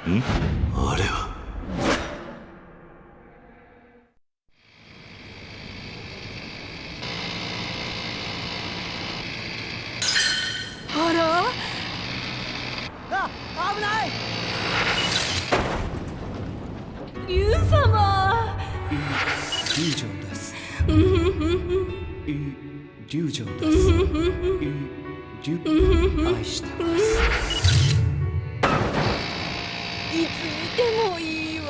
あれはあらあ、危ない竜様イリュージョンです。イリュージョンです。愛してます。いつ見てもいいわ。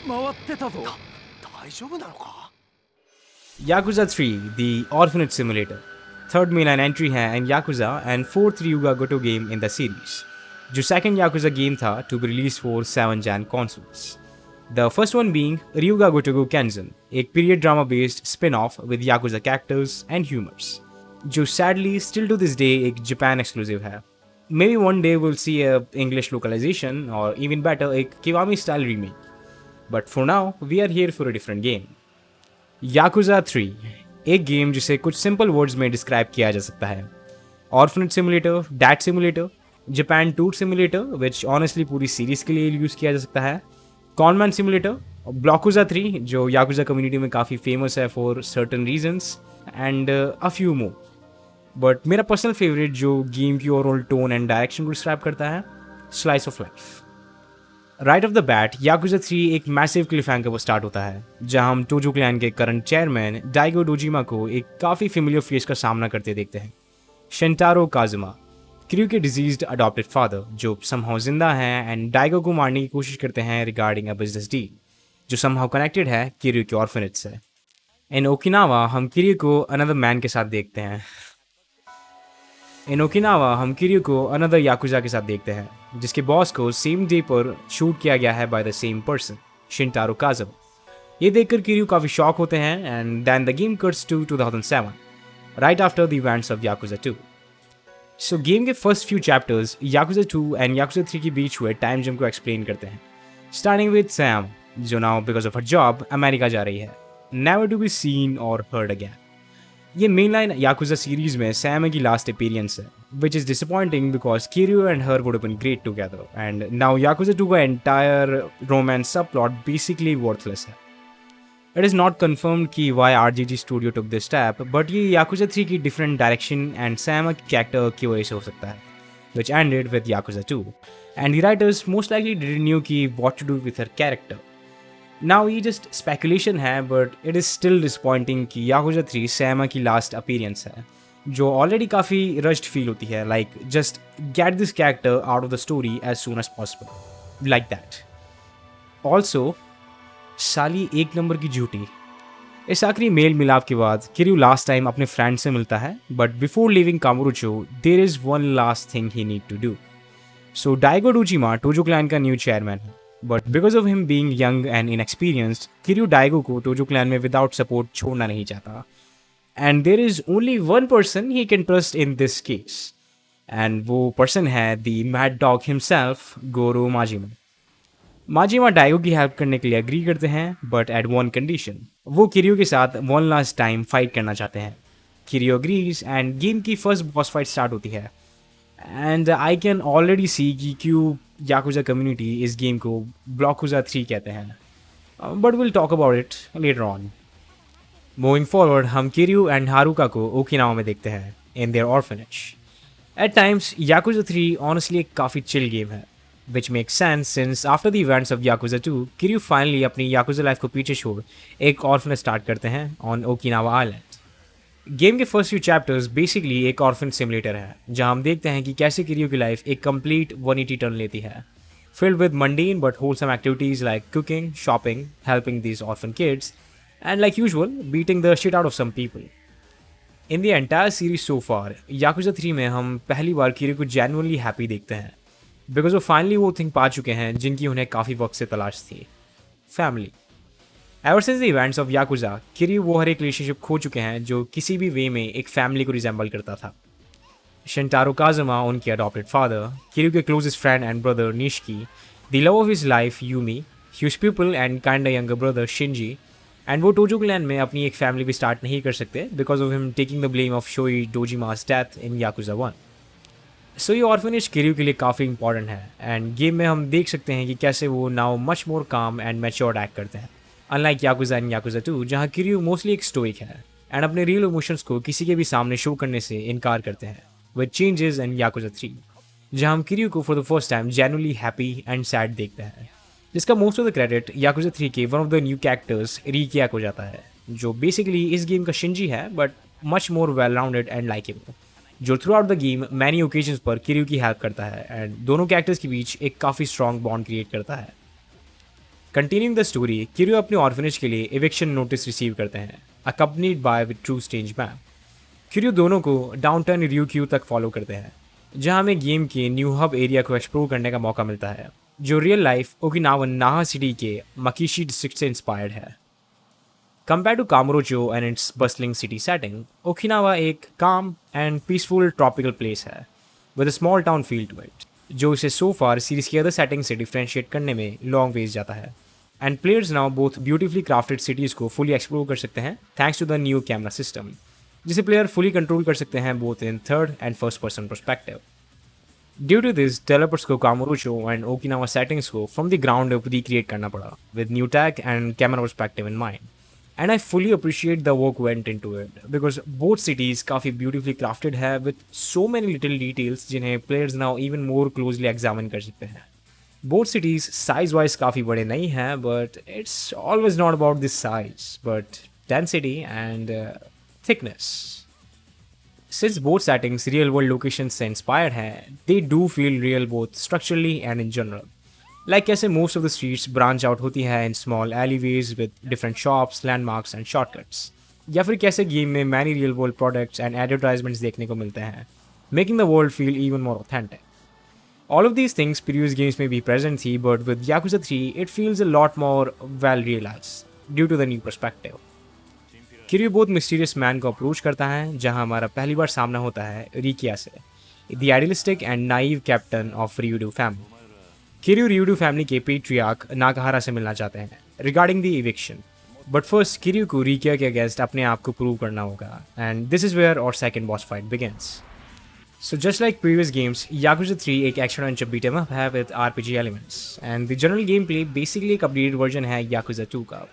今回ってたぞ。大丈夫なのか? Yakuza 3, the Orphanage Simulator. Third mainline entry है in Yakuza and fourth Ryuga Goto game in the series. जो second Yakuza game था to be released for 7 Jan consoles. The first one being Ryuga Gotoku Kenzan, एक period drama based spin-off with Yakuza characters and humors. जो sadly still to this day एक Japan exclusive है. Maybe one day we'll see a English localization or even better एक Kiwami style remake. But for now, we are here for a different game. Yakuza 3, एक game जिसे कुछ simple words में describe किया जा सकता है. Orphanage simulator, dad simulator, Japan tour simulator which honestly पूरी सीरीज के लिए यूज़ किया जा सकता है, कॉनमैन सिमुलेटर, ब्लॉकुजा 3 जो याकुजा कम्युनिटी में काफ़ी फेमस है for certain reasons and a few more. But मेरा पर्सनल फेवरेट जो गेम की ओवरऑल टोन एंड डायरेक्शन को डिस्क्राइब करता है, slice of life. Right of the bat yakuza 3 एक मैसिव क्लिफहैंगर पर स्टार्ट होता है जहां हम टोजो क्लैन के करंट चेयरमैन डाइगो डोजिमा को एक काफ़ी फेमिलियर फेस का सामना करते देखते हैं. शिंटारो काजुमा, किरयू के डिजीज्ड अडॉप्टेड फादर जो समहाउ जिंदा हैं एंड डाइगो को मारने की कोशिश करते हैं रिगार्डिंग अ बिजनेस डील जो समहाउ कनेक्टेड है किरयू के ऑर्फनेज से. इन ओकिनावा हम किरयू को अनदर मैन के साथ देखते हैं. इन ओकिनावा हम किरयू को अनदर याकुजा के साथ देखते हैं जिसके बॉस को सेम डे पर शूट किया गया है by the same person, Shintaro Kazuma. ये देखकर किरयू काफ़ी शॉक होते हैं and then the game cuts to 2007 right after the events of Yakuza 2. So game के first few chapters Yakuza 2 and Yakuza 3 के बीच हुए टाइम जंप को एक्सप्लेन करते हैं. स्टार्टिंग विद सैम जो now because of her job America जा रही है, नेवर टू बी सीन और हर्ड अगैन. ये मेन लाइन याकुजा सीरीज में सैम की लास्ट अपीयरेंस है, which is disappointing because Kiryu and her would have been great together, and now Yakuza 2 का entire romance subplot basically worthless है. It is not confirmed कि why RGG Studio took this step, but ये Yakuza 3 की different direction and Sam की character की वजह से हो सकता है, which ended with Yakuza 2, and the writers most likely didn't know कि what to do with her character. Now ये just speculation है, but it is still disappointing कि Yakuza 3 Sam की last appearance है जो ऑलरेडी काफ़ी रश्ड फील होती है, like just get this character out of the story as soon as possible like that. Also साली एक नंबर की झूठी. इस आखिरी मेल मिलाप के बाद किरयू लास्ट टाइम अपने फ्रेंड से मिलता है, but before leaving Kamurocho there is one last thing he need to do. So Daigo Dojima Tojo clan का न्यू चेयरमैन है, but because of him being young and inexperienced Kiryu Daigo को Tojo clan में without support छोड़ना नहीं चाहता. And there is only one person he can trust in this case. And वो person है the mad dog himself, Goro Majima. Majima Daigo की help करने के लिए एग्री करते हैं, but at one condition. वो किरयू के साथ one last time फाइट करना चाहते हैं. किरयू agrees and गेम की फर्स्ट बॉस फाइट स्टार्ट होती है. And I can already see कि क्यों याकुजा कम्युनिटी इस गेम को ब्लॉकुजा 3 कहते हैं. But we'll talk about it later on. Moving forward, हम किरयू एंड हारुका को ओकिनावा में देखते हैं in their orphanage. At times Yakuza 3 honestly एक काफ़ी चिल गेम है, which makes sense since after the events of Yakuza 2 Kiryu finally अपनी Yakuza life को पीछे छोड़ एक ऑर्फनेज स्टार्ट करते हैं ऑन ओकिनावा आइलैंड. गेम के फर्स्ट फ्यू चैप्टर्स बेसिकली एक ऑर्फन सिमुलेटर है जहां हम देखते हैं कि कैसे किरयू की लाइफ एक कंप्लीट 180 टर्न लेती है, filled with mundane but wholesome activities like cooking, shopping, helping these orphan kids, and like usual, beating the shit out of some people. In the entire series so far, Yakuza 3 में हम पहली बार किरयू को genuinely happy देखते हैं because वो finally वो thing पा चुके हैं जिनकी उन्हें काफ़ी वक्त से तलाश थी, family. Ever since the events of Yakuza, किरयू वो हर एक रिलेशनशिप खो चुके हैं जो किसी भी वे में एक फैमिली को रिजेंबल करता था. शिंटारो काजुमा उनके अडॉप्टेड फादर, किरयू के closest friend and brother निशिकी, the love of his life Yumi, huge people and kind younger brother Shinji, and वो टोजो क्लैन में अपनी एक फैमिली भी स्टार्ट नहीं कर सकते because of him taking the blame of Shoi Dojima's death in Yakuza 1. So ये orphanage किरियो के लिए काफ़ी इंपॉर्टेंट है एंड गेम में हम देख सकते हैं कि कैसे वो नाउ मच मोर काम एंड मैच्योर्ड एक्ट करते हैं, अनलाइक याकुजा एंड याकुजा 2 जहाँ किरियो मोस्टली एक स्टोइक है एंड अपने रियल इमोशंस को किसी के भी सामने शो करने से इनकार करते हैं, विद चेंजेस एंड याकुजा 3 जहाँ हम किरियो को for the first time genuinely happy and sad देखते हैं, जिसका most of the credit Yakuza 3 के one of the new characters Rikiya को जाता है, जो बेसिकली इस गेम का शिंजी है but much more well rounded and likeable, जो throughout the game many occasions पर किरियो की हेल्प करता है एंड दोनों कैरेक्टर्स के बीच एक काफ़ी स्ट्रॉन्ग बॉन्ड क्रिएट करता है। कंटिन्यूइंग द स्टोरी, किरियो अपने ऑर्फनेज के लिए एविक्शन नोटिस रिसीव करते हैं, accompanied by with true stage map. Kiryu दोनों को डाउनटाउन ryukyu तक फॉलो करते हैं, जहां हमें गेम के न्यू हब एरिया को एक्सप्लोर करने का मौका मिलता है, जो रियल लाइफ ओकिनावन नाहा सिटी के मकीशी डिस्ट्रिक्ट से इंस्पायर्ड है। Compared to Kamurocho and its bustling city setting, Okinawa एक calm and peaceful tropical place है, with a small town feel to it, जो इसे so far सीरीज की other setting से differentiate करने में long ways जाता है। And players now both beautifully crafted cities को fully explore कर सकते हैं thanks to the new camera system, जिसे player fully control कर सकते हैं both in third and first person perspective. Due to this, developers को Kamurocho and Okinawa settings को from the ground up recreate करना पड़ा, with new tech and camera perspective in mind. And I fully appreciate the work went into it because both cities काफ़ी beautifully crafted है with so many little details जिन्हें players now even more closely examine कर सकते हैं। Both cities size wise काफ़ी बड़े नहीं हैं, but it's always not about the size but density and thickness. Since both settings real world locations से inspired हैं, they do feel real both structurally and in general. Like कैसे most of the streets branch out होती है in small alleyways with different shops, landmarks and shortcuts. या फिर कैसे game में many real world products and advertisements देखने को मिलते हैं, making the world feel even more authentic. All of these things previous games may be present थी, but with Yakuza 3 it feels a lot more well realized due to the new perspective. किरियो बहुत mysterious man को approach करता है, जहाँ हमारा पहली बार सामना होता है रिकिया से, the idealistic and naive captain of Ryudo family. Kiryu Ryudo family के पेट्रियार्क नाकाहारा से मिलना चाहते हैं regarding the eviction, but first Kiryu को रिकिया के अगेंस्ट अपने आप को प्रूव करना होगा एंड दिस इज वेयर और second boss fight begins. So just like previous games, yakuza 3 एक action adventure beat 'M up है with RPG elements and the general game play basically एक अपडेटेड वर्जन है yakuza 2 का।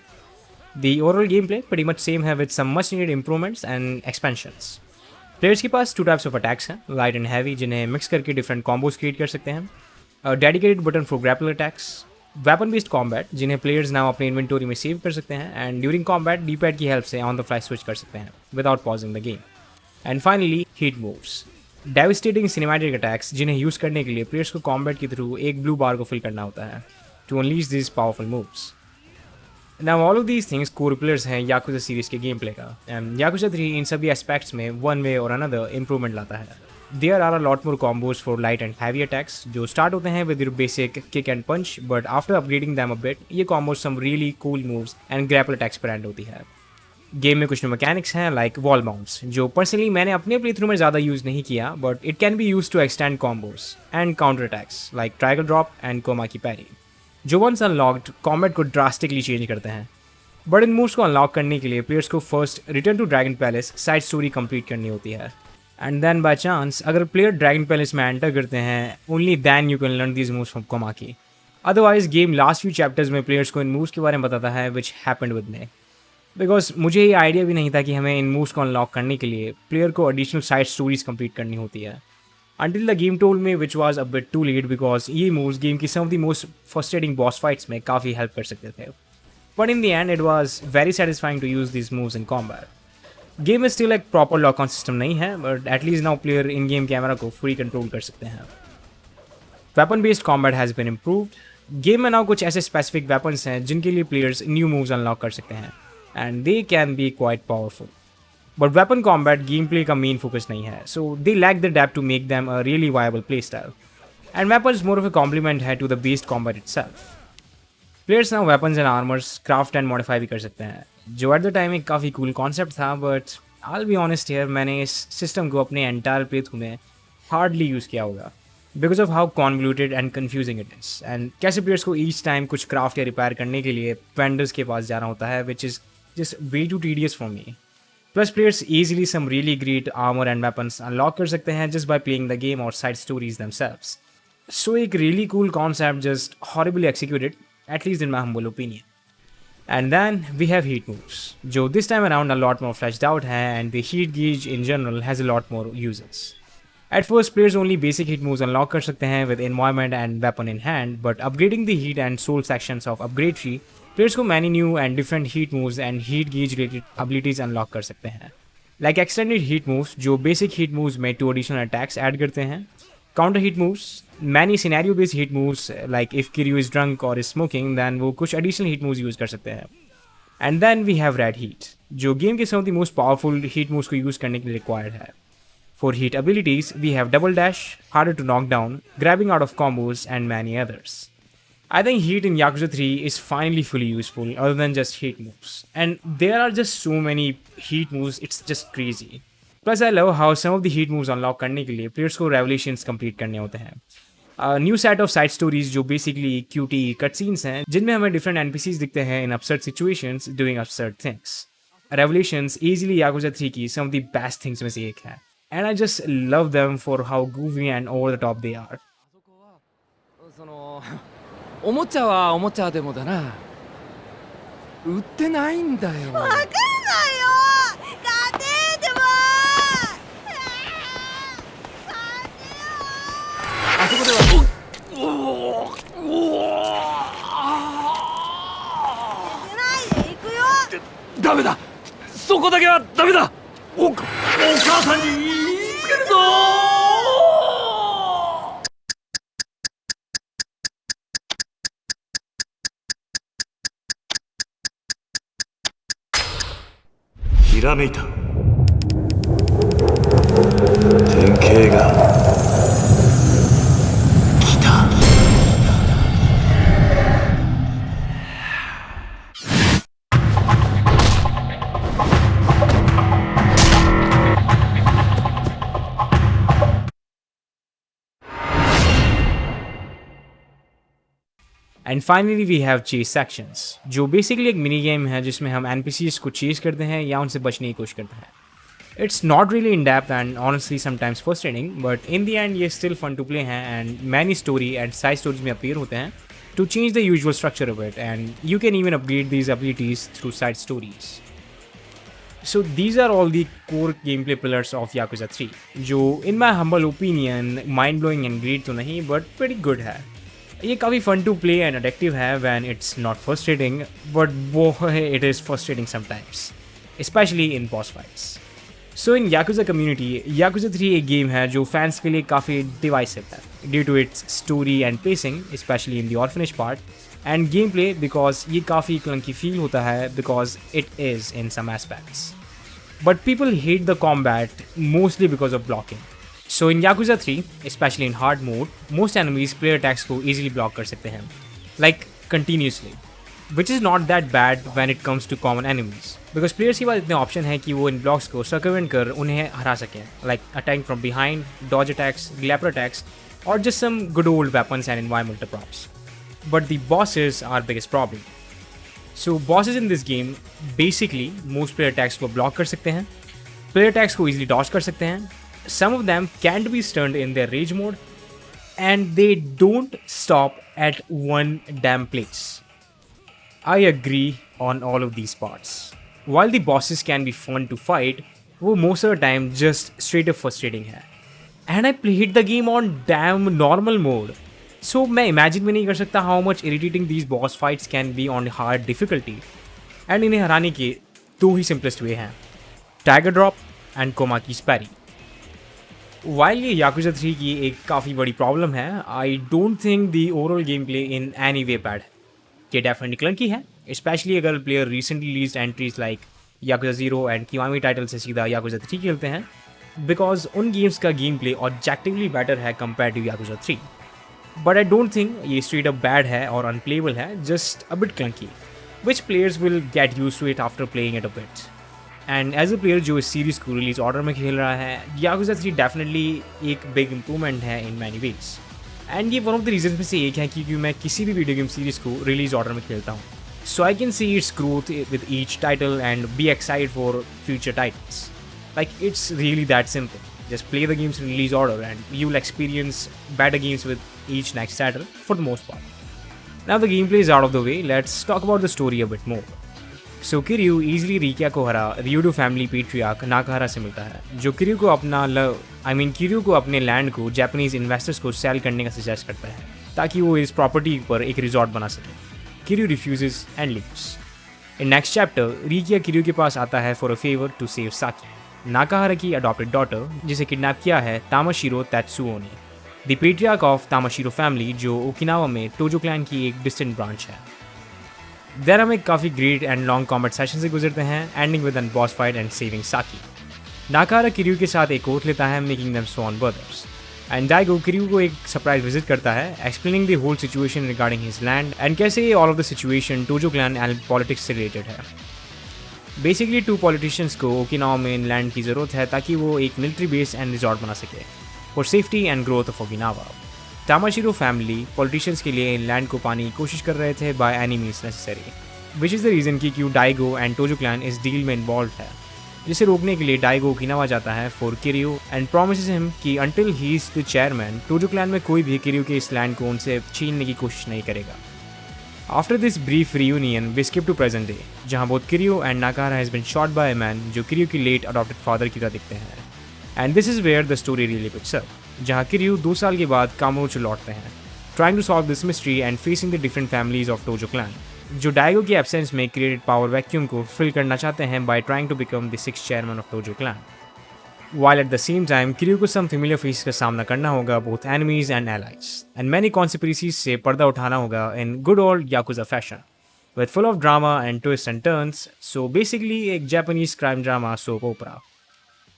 The overall game play pretty much same है with some much needed improvements and expansions. Players के पास 2 types of attacks हैं, light and heavy, जिन्हें mix करके different combos create कर सकते हैं, dedicated button for grapple attacks, weapon based combat जिन्हें players now अपने इन्वेंटोरी में सेव कर सकते हैं and during combat D pad की हेल्प से ऑन द फ्लाई स्विच कर सकते हैं without pausing the game, and finally heat moves, devastating cinematic attacks जिन्हें यूज़ करने के लिए प्लेयर्स को कॉम्बैट के थ्रू एक ब्लू बार को फिल करना होता है to unleash this powerful moves. Now all of these things core pillars हैं याकुजा सीरीज के गेम प्ले का, एंड याकुजा 3 इन सभी एस्पेक्ट्स में वन वे और अनदर इंप्रूवमेंट लाता है। There are a lot more combos for light and heavy attacks जो start होते हैं with your basic kick and punch, but after upgrading them a bit, ये combos some really cool moves and grapple attacks पर end होती है। Game में कुछ new mechanics हैं लाइक वॉल माउंट्स, जो पर्सनली मैंने अपने प्ले थ्रू में ज़्यादा यूज़ नहीं किया, but it can be use to extend combos and counter attacks like tiger drop and Komaki parry, जो वंस अनलॉक्ड कॉम्बैट को ड्रास्टिकली चेंज करते हैं। बट इन मूव्स को अनलॉक करने के लिए प्लेयर्स को first return to Dragon Palace side story complete करनी होती है, एंड देन बाय चांस अगर प्लेयर ड्रैगन पैलेस में एंटर करते हैं, only then you can learn these moves from Komaki. Otherwise game last few chapters में players को इन मूव्स के बारे में बताता है which happened with me, because मुझे ये आइडिया भी नहीं था कि हमें इन मूव्स को अनलॉक करने के लिए प्लेयर को एडिशनल साइड स्टोरीज कंप्लीट करनी होती है। Until the game told me which was a bit too late, because ये मूव्स गेम की some of the most frustrating boss fights में काफ़ी हेल्प कर सकते थे, but in the end it was very satisfying to use this moves in combat. Game में still एक proper lock on system नहीं है, but at least now player in game camera को फ्री कंट्रोल कर सकते हैं। Weapon based combat has been improved. Game में now कुछ ऐसे स्पेसिफिक वेपन्स हैं जिनके लिए प्लेयर्स न्यू मूव्स अनलॉक कर सकते हैं and they can be quite powerful, but weapon combat game play का मेन फोकस नहीं है, so they lack the depth to make them a really viable play style, and weapons more of a complement है to the based combat itself. Players now weapons and armours craft and modify भी कर सकते हैं, जो at the time एक काफ़ी cool concept था, but I be honest here मैंने इस सिस्टम को अपने एंटायर प्ले थ्रू में हार्डली यूज़ किया होगा because of how convoluted and confusing it is, and कैसे प्लेयर्स को ईच टाइम कुछ क्राफ्ट या रिपेयर करने के लिए वेंडर्स के पास जाना होता है, which is just way too tedious for me. Plus players easily some really great armor and weapons unlock कर सकते हैं just by playing the game or side stories themselves. So एक really cool concept just horribly executed, at least in my humble opinion. And then we have heat moves, जो this time around a lot more fleshed out है and the heat gauge in general has a lot more uses. At first players only basic heat moves unlock कर सकते हैं with environment and weapon in hand, but upgrading the heat and soul sections of upgrade tree, players को many new and different heat moves and heat gauge related abilities unlock कर सकते हैं. Like extended heat moves जो basic heat moves में 2 additional attacks add करते हैं. Counter heat moves, many scenario based heat moves like if Kiryu is drunk or is smoking then वो कुछ additional heat moves use कर सकते हैं. And then we have red heat जो game के some of the most powerful heat moves को use करने के लिए required है. For heat abilities we have double dash, harder to knock down, grabbing out of combos and many others. I think heat in Yakuza 3 is finally fully useful other than just heat moves. And there are just so many heat moves, it's just crazy. Plus I love how some of the heat moves unlock करने के लिए players को revelations complete करने होते हैं. A new set of side stories जो basically QT cutscenes हैं जिनमें हमें different NPCs दिखते हैं in absurd situations doing absurd things. Revelations easily Yakuza 3 की some of the best things में से एक है. And I just love them for how goofy and over the top they are. そのおもちゃはおもちゃでもだな。売ってないんだよ。わかんないよ。買ってでも。あそこでは。出ないで行くよ。ダメだ。そこだけはダメだ。お母さんに言いつけるぞ。ひらめいた。典型が来た。And finally we have chase sections जो basically एक mini game है जिसमें हम NPCs को chase करते हैं या उनसे बचने की कोशिश करते हैं. It's not really in depth and honestly sometimes frustrating, but in the end ये still fun to play हैं and many story and side stories में appear होते हैं to change the usual structure of it, and you can even upgrade these abilities through side stories. So these are all the core gameplay pillars of Yakuza 3 जो in my humble opinion mind blowing and great तो नहीं but pretty good है. ये काफ़ी fun to play and addictive है when it's not frustrating, but boy it is frustrating sometimes, especially in boss fights. So in Yakuza community, Yakuza 3 एक game है जो fans के लिए काफ़ी divisive है due to its story and pacing, especially in the orphanage part, and gameplay because ये काफ़ी clunky feel होता है because it is in some aspects. But people hate the combat mostly because of blocking. So in Yakuza 3, especially in hard mode, most enemies player attacks को easily block कर सकते हैं, like continuously, which is not that bad when it comes to common enemies, because players के पास इतने option हैं कि वो इन blocks को circumvent कर उन्हें हरा सकें, like attacking from behind, dodge attacks, glapper attacks, or just some good old weapons and environmental props. But the bosses are biggest problem. So bosses in this game basically most player attacks को block कर सकते हैं, player attacks को easily dodge कर सकते हैं. Some of them can't be stunned in their rage mode, and they don't stop at one damn place. I agree on all of these parts. While the bosses can be fun to fight, वो most of the time just straight up frustrating है. And I played the game on damn normal mode. So मैं imagine भी नहीं कर सकता how much irritating these boss fights can be on hard difficulty. And इन्हें हराने के 2 ही simplest way हैं, Tiger Drop and Komaki's Parry. While ये Yakuza 3 की एक काफ़ी बड़ी प्रॉब्लम है, I don't think the overall gameplay in any way bad है. ये definitely clunky है, especially अगर player recently released entries like Yakuza 0 and Kiwami title से सीधा Yakuza 3 खेलते हैं, because उन games का gameplay objectively better है compared to Yakuza 3. But I don't think ये straight up bad है और unplayable है, just a bit clunky, which players will get used to it after playing it a bit. And as a player जो इस series को release order में खेल रहा है, याकुजा 3 डेफिनेटली एक बिग इम्प्रूवमेंट है इन मैनी वेज. एंड ये वन ऑफ द रीजन में से एक है क्योंकि मैं किसी भी वीडियो गेम सीरीज़ को रिलीज ऑर्डर में खेलता हूँ. So I can see its growth with each title and be excited for future titles. Like, it's really that simple. Just play the game's release order and you'll experience better games with each next title for the most part. Now the gameplay is out of the way, let's talk about the story a bit more. So Kiryu easily Rikia को हरा Ryudo family patriarch नाकाहारा से मिलता है, जो किरयू को किरयू को अपने land को जापानीज इन्वेस्टर्स को सेल करने का सजेस्ट करता है ताकि वो इस प्रॉपर्टी पर एक रिजॉर्ट बना सके. Kiryu refuses and leaves. In next chapter, Rikia Kiryu के पास आता है for a favor to save Saki, नाकाहारा की adopted daughter, जिसे किडनैप किया है Tamashiro Tatsuo ने, the patriarch of Tamashiro family, जो ओकिनावा में टोजो क्लैन की एक distant branch है. देर हम एक काफ़ी great and long combat session से गुजरते हैं, ending with an boss fight and saving Saki. Nakahara Kiryu के साथ एक ओथ लेता है, making them sworn brothers. And Daigo Kiryu को एक सरप्राइज विजिट करता है, explaining the whole situation regarding his land and कैसे all of the situation Tojo clan and politics से रिलेटेड है. बेसिकली 2 पॉलिटिशियंस को ओकिनावा में लैंड की ज़रूरत है ताकि वो एक मिलिट्री बेस एंड रिजॉर्ट बना सके for safety and growth of Okinawa. Tamashiro family politicians के लिए लैंड को पाने की कोशिश कर रहे थे by any means necessary, which is the reason कि क्यों डाइगो एंड टोजो क्लैन इस डील में इन्वॉल्व है, जिसे रोकने के लिए डाइगो ओकिनावा जाता है for Kiryu and promises him कि until he is the chairman Tojo clan में कोई भी किरयू के इस लैंड को उनसे छीनने की कोशिश नहीं करेगा. After this brief reunion we skip to present day, जहाँ both Kiryu and Nakahara has been shot by a man जो किरयू की लेट अडॉप्टेड फादर की तरह दिखते हैं. And this is where the story really picks up, जहाँ Kiryu 2 साल के बाद कामुरोचो लौटते हैं, trying to solve this mystery and facing the different families of Tojo clan, जो डाइगो की एब्सेंस में क्रिएटेड पावर वैक्यूम को फिल करना चाहते हैं by trying to become the 6th chairman of Tojo clan. While at the same time, Kiryu को some familiar faces का सामना करना होगा, both enemies and allies, and many conspiracies से पर्दा उठाना होगा in good old Yakuza fashion, with full of drama and twists and turns. So basically एक Japanese crime drama soap opera.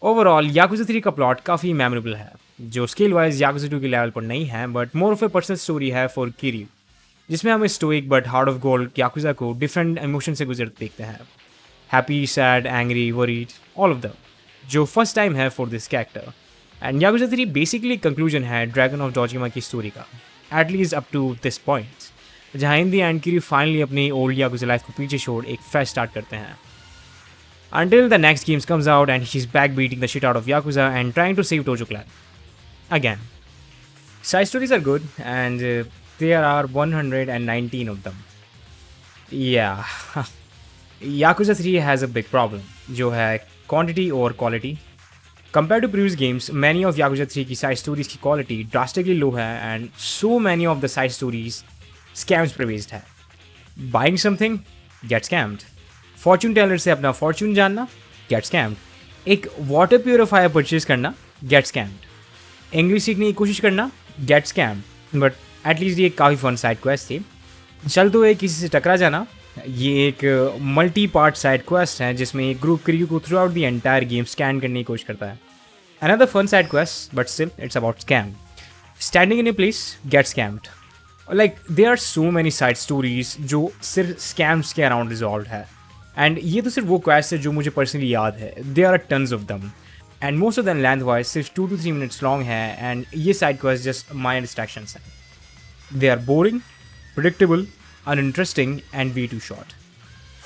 Overall, Yakuza 3 का प्लॉट काफ़ी मेमोरेबल है, जो scale wise Yakuza 2 के लेवल पर नहीं है, but more of a personal story है फॉर किरयू, जिसमें हम stoic but heart of gold Yakuza को डिफरेंट इमोशन से गुजरते देखते हैं. Happy, sad, angry, worried, all of the, जो फर्स्ट टाइम है for this character. And Yakuza 3 basically conclusion है ड्रैगन ऑफ डोजिमा की स्टोरी का, at least up to this point, जहाँ in the end Kiryu finally अपनी ओल्ड याकुजा लाइफ को पीछे छोड़ एक फ्रेश स्टार्ट करते हैं. Until the next game comes out and he's back beating the shit out of Yakuza and trying to save Tojo Clan. Again. Side stories are good and there are 119 of them. Yeah. Yakuza 3 has a big problem, जो है quantity over quality. Compared to previous games, many of Yakuza 3 की side stories की quality drastically low है and so many of the side stories scams पर based है. Buying something, get scammed. Fortune teller से अपना Fortune जानना, gate scammed. एक water purifier purchase करना, गेट स्कैम्ड. इंग्लिश सीखने की कोशिश करना, गेट स्कैम्ड. बट एटलीस्ट ये काफ़ी फन साइड क्वेस्ट थी. चल तो किसी से टकरा जाना, ये एक मल्टी पार्ट साइड क्वेस्ट है जिसमें एक ग्रुप किरयू को throughout the entire game scan करने की कोशिश करता है. Another fun side quest but still it's about scam. Standing in a place, get scammed. Like there are so many side stories जो सिर्फ स्कैम्स के around resolve है. एंड ये तो सिर्फ वो क्वेस्ट है जो मुझे पर्सनली याद है. They are tons of them and most of them length wise सिर्फ 2 to 3 minutes लॉन्ग है. एंड ये side quest just mind distractions हैं. They are boring, predictable, uninteresting and way too short.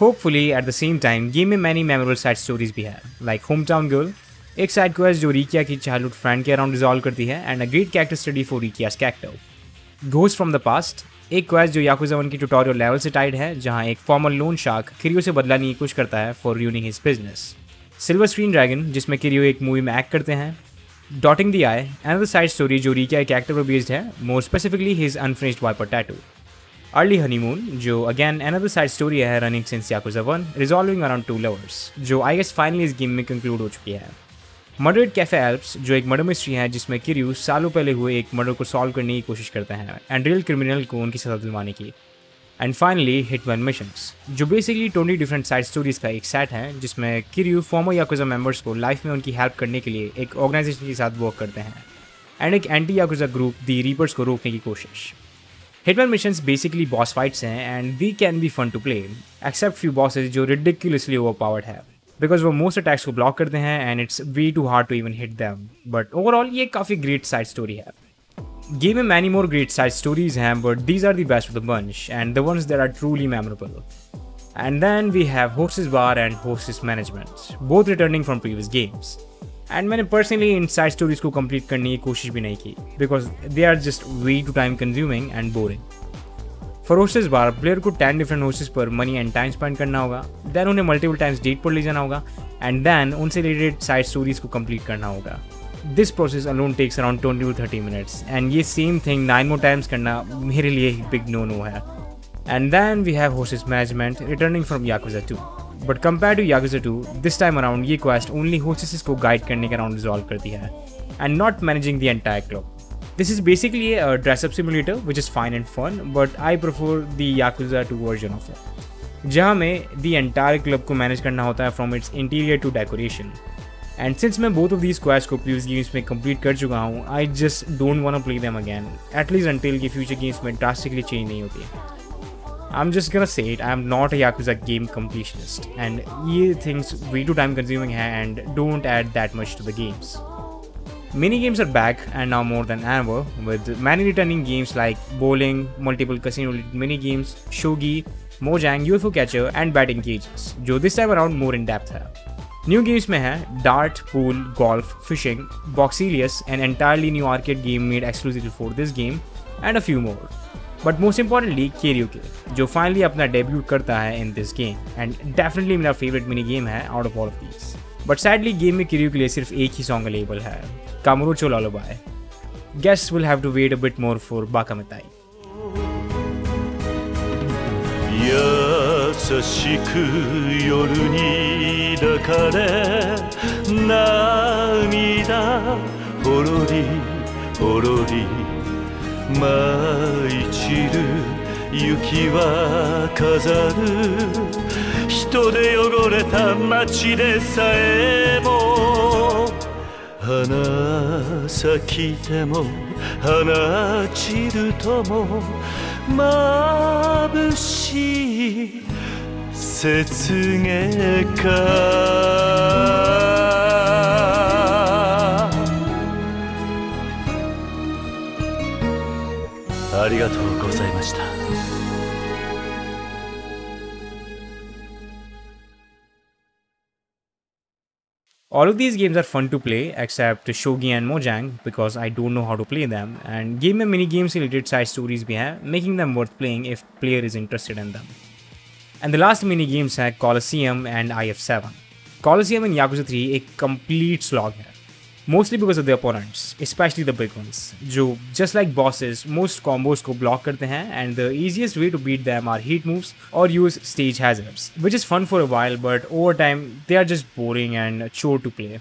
Hopefully at the same time game में many memorable side stories भी है, like home town girl, एक side quest जो Rikiya की childhood friend के around resolve करती है and a great character study for Rikiya's character. Ghost from the past, एक क्वेस्ट जो याकुजा 1 की ट्यूटोरियल लेवल से टाइड है, जहां एक फॉर्मल लोन शार्क किरयू से बदला लेने की कोशिश करता है for ruining his business. Silver screen dragon, जिसमें किरयू एक मूवी में एक्ट करते हैं. Dotting the eye, another side story जो रिकिया के एक्टर पर बेस्ड है, more specifically his unfinished viper tattoo. Early honeymoon, जो अगेन अनदर साइड स्टोरी है running since Yakuza 1, resolving around 2 lovers, जो आई गेस फाइनली इस गेम में conclude हो चुकी है. मर्डर्ड कैफे एल्प्स, जो एक मर्डर मिस्ट्री है जिसमें किरयू सालों पहले हुए एक मर्डर को सॉल्व करने की कोशिश करते हैं एंड रियल क्रिमिनल को उनकी सजा दिलवाने की. एंड फाइनली हिटमैन मिशंस, जो बेसिकली 20 डिफरेंट साइड स्टोरीज का एक सेट है जिसमें किरयू फॉर्मर याकुजा मेंबर्स को लाइफ में उनकी हेल्प करने के लिए एक ऑर्गेनाइजेशन के साथ वर्क करते हैं एंड एक anti Yakuza group the Reapers को रोकने की कोशिश. Hitman missions basically boss fights हैं and they can be fun to play, except few bosses जो रिडिकुलसली ओवरपावर्ड है बिकॉज वो मोस्ट अटैक्स को ब्लॉक करते हैं and it's way too hard to even hit them. But overall ये काफ़ी great side story है. गेम में many more great side stories हैं but these are the best of the bunch and the ones that are truly memorable. And then we have Hostess Bar and Hostess Management, both returning from previous games. And मैंने personally इन side stories को complete करने की कोशिश भी नहीं की because they are just way too time consuming and boring. For Hostess Bar, player को 10 different hostess पर money and time spend करना होगा, then उन्हें multiple times date पर ले जाना होगा, and then उनसे related side stories को complete करना होगा. This process alone takes around 20 to 30 minutes, and ये same thing 9 more times करना मेरे लिए big no-no है. And then we have Hostess Management returning from Yakuza 2. But compared to Yakuza 2, this time around ये quest only hostesses को guide करने के around resolve करती है, and not managing the entire club. This is basically a dress-up simulator which is fine and fun, but I prefer the Yakuza 2 version of it, जहाँ में the entire club को manage करना होता है from its interior to decoration. And since मैं both of these quests को previous games में complete कर चुका हूँ, I just don't wanna play them again, at least until कि future games में drastically change नहीं होती है. I'm just gonna say it, I'm not a Yakuza game completionist, and ये things way too time consuming है and don't add that much to the games. Mini games are back and now more than ever, with many returning games like bowling, multiple casino mini games, shogi, mojang, UFO catcher and batting cages, जो this time around more in depth है. New games में है dart, pool, golf, fishing, Boxelius, an entirely new arcade game made exclusively for this game, and a few more. But most importantly, karaoke, जो finally अपना debut करता है in this game, and definitely मेरा favorite mini game है out of all of these. But sadly, game में karaoke के लिए सिर्फ एक ही song available है, Kamurocho Lullaby. Guess we'll have to wait a bit more for Bakamitai. 優しく夜に抱かれ涙ほろりほろり舞い散る雪は飾る人で汚れた街でさえも花咲いても花散るとも眩しい雪月花ありがとうございました。All of these games are fun to play except Shogi and Mojang because I don't know how to play them, and game में mini games related side stories भी हैं, making them worth playing if player is interested in them. And the last mini games हैं Colosseum and IF7. Colosseum in Yakuza 3 एक complete slog है, mostly because of the opponents, especially the big ones, जो just like bosses most combos को block करते हैं, and the easiest way to beat them are heat moves or use stage hazards, which is fun for a while but over time they are just boring and chore to play.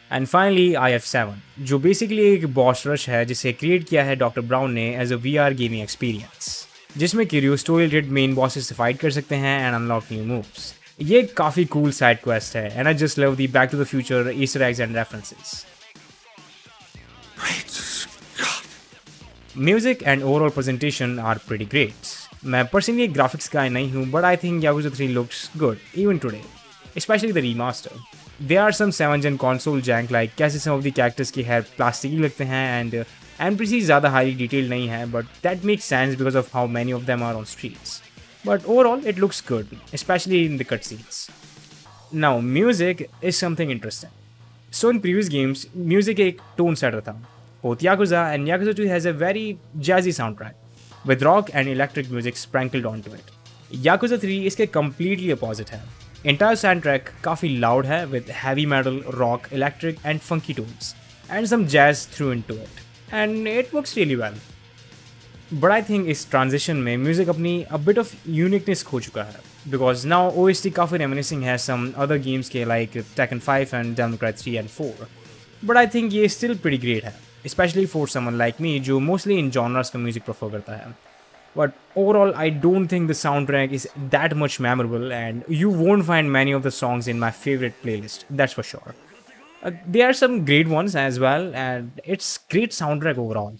And finally IF7, जो basically एक boss rush है जिसे create किया है Dr. Brown ने as a VR gaming experience, जिसमें Kiryu story related main bosses से fight कर सकते हैं and unlock new moves. ये एक काफ़ी cool side quest है and I just love the Back to the Future Easter eggs and references. Music and overall presentation are pretty great. मैं personally एक graphics guy नहीं हूँ, but I think Yakuza 3 looks good even today, especially the remaster. There are some 7th gen console jank like कैसे some of the characters के hair plasticky लगते हैं and NPCs ज़्यादा highly detailed नहीं है, but that makes sense because of how many of them are on streets. But overall it looks good, especially in the cutscenes. Now music is something interesting. So in previous games, music एक tone setter था. Both Yakuza and Yakuza 2 has a very jazzy soundtrack, with rock and electric music sprinkled onto it. Yakuza 3 इसके completely opposite है. Entire soundtrack काफ़ी loud है with heavy metal, rock, electric and funky tones, and some jazz through into it. And it works really well. But I think इस transition में music अपनी a bit of uniqueness खो चुका है, because now OST काफ़ी reminiscing है some other games के like Tekken 5 and Devil May Cry 3 and 4. But I think ये still pretty great है, especially for someone like me जो mostly in genres का music prefer करता है. But overall, I don't think the soundtrack is that much memorable, and you won't find many of the songs in my favorite playlist, that's for sure. There are some great ones as well, and it's great soundtrack overall.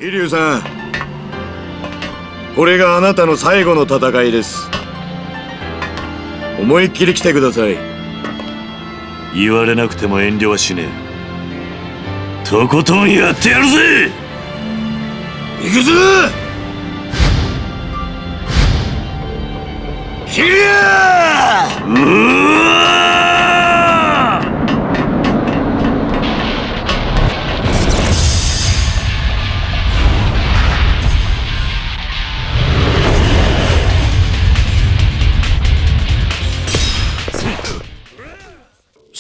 桐生さん、これがあなたの最後の戦いです。思いっきり来てください。言われなくても遠慮はしねえ。とことんやってやるぜ。行くぞ。キリアー。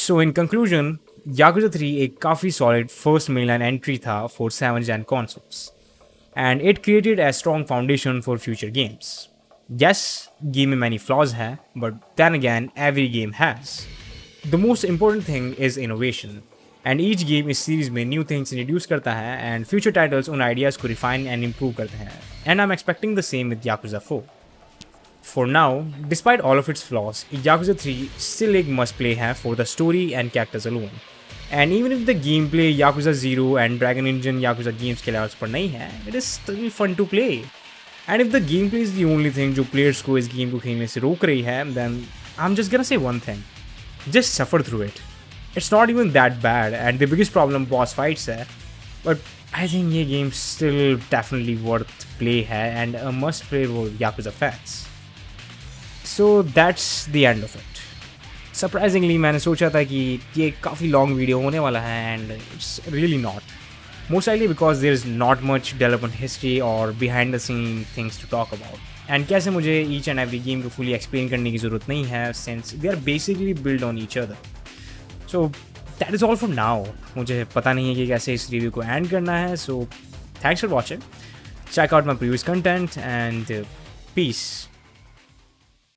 So in conclusion, Yakuza 3 एक काफ़ी solid first mainline entry था for 7th gen consoles, and it created a strong foundation for future games. Yes, game में many flaws हैं, but then again every game has. The most important thing is innovation, and each game इस series में new things introduce करता है and future titles उन ideas को refine and improve करते हैं, and I'm expecting the same with Yakuza 4. For now, despite all of its flaws, Yakuza 3 still एक must play है for the story and characters alone. And even if the gameplay Yakuza 0 and Dragon Engine Yakuza games के levels पर नहीं है, it is still fun to play. And if the gameplay is the only thing जो players को इस game को खेलने से रोक रही है, then I'm just gonna say one thing. Just suffer through it. It's not even that bad, and the biggest problem boss fights है. But I think ये game still definitely worth play है and a must play for Yakuza fans. So that's the end of it. Surprisingly, मैंने सोचा था कि ये काफ़ी long video होने वाला है and it's really not. Most likely because there is not much development history or behind the scene things to talk about. And कैसे मुझे each and every game को fully explain करने की ज़रूरत नहीं है since they are basically built on each other. So that is all for now. मुझे पता नहीं है कि कैसे इस review को end करना है. So thanks for watching. Check out my previous content and peace.